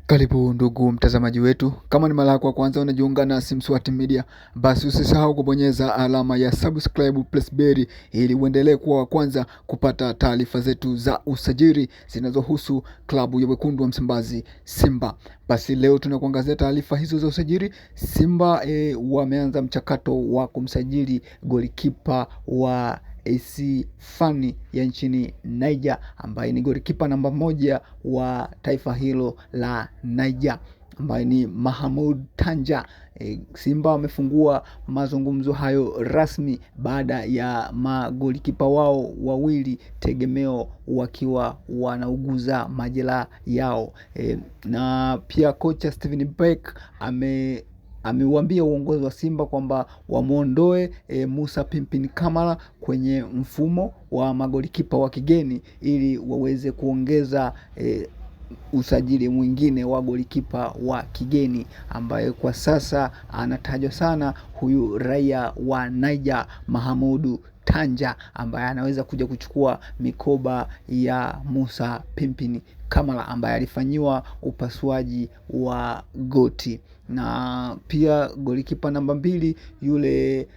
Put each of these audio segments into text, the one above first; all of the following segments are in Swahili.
Karibu ndugu mtazamaji wetu, kama ni mara yako ya kwanza unajiunga na Mswati Media, basi usisahau kubonyeza alama ya subscribe plus bell ili uendelee kuwa wa kwanza kupata taarifa zetu za usajili zinazohusu klabu ya wekundu wa Msimbazi Simba. Basi leo tunakuangazia taarifa hizo za usajili. Simba wameanza mchakato wa kumsajili golikipa wa AC Fani ya nchini Niger, ambaye ni golikipa namba 1 wa taifa hilo la Niger, ambaye ni Mahamoud Tanja. Simba wamefungua mazungumzo hayo rasmi baada ya magolikipa wao wawili tegemeo wakiwa wanauguza majeraha yao. Na pia kocha Steven Beck ameuambia uongozi wa Simba kwamba wamuondoe Musa Pimpin Kamara kwenye mfumo wa magolikipa wa kigeni ili waweze kuongeza usajili mwingine wa golikipa wa kigeni, ambaye kwa sasa anatajwa sana huyu raia wa Niger Mahamudu Tanja, ambaye anaweza kuja kuchukua mikoba ya Musa Pimpin Kamara ambaye alifanyiwa upasuaji wa goti. Na pia golikipa namba 2 yule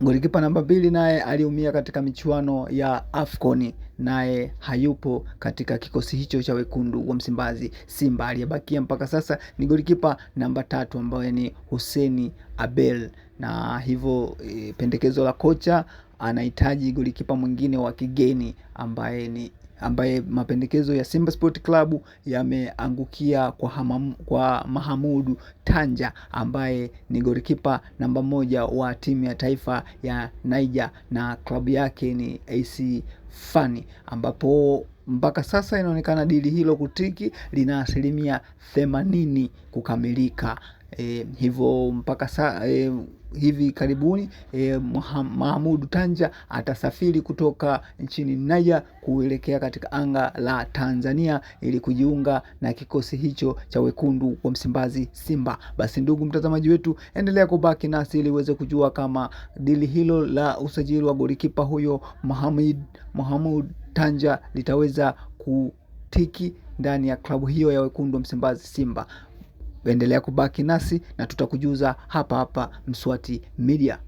golikipa namba 2 naye aliumia katika michuano ya AFCON, naye hayupo katika kikosi hicho cha wekundu wa Msimbazi Simba. Aliyebakia mpaka sasa ni golikipa namba 3 ambaye ni Hussein Abel, na hivyo pendekezo la kocha anahitaji golikipa mwingine wa kigeni ambaye mapendekezo ya Simba Sport Club yameangukia kwa Mahamudu Tanja, ambaye ni golikipa namba 1 wa timu ya taifa ya Niger na klabu yake ni AC Fani, ambapo mpaka sasa inaonekana dili hilo kutiki lina 80% kukamilika. Hivyo mpaka hivi karibuni Mahamudu Tanja atasafiri kutoka nchini Niger kuelekea katika anga la Tanzania ili kujiunga na kikosi hicho cha wekundu wa Msimbazi Simba. Basi ndugu mtazamaji wetu, endelea kubaki nasi ili uweze kujua kama dili hilo la usajili wa golikipa huyo Mahamudu Tanja litaweza kutiki ndani ya klabu hiyo ya wekundu wa Msimbazi Simba. Endelea kubaki nasi na tutakujuza hapa Mswati Media.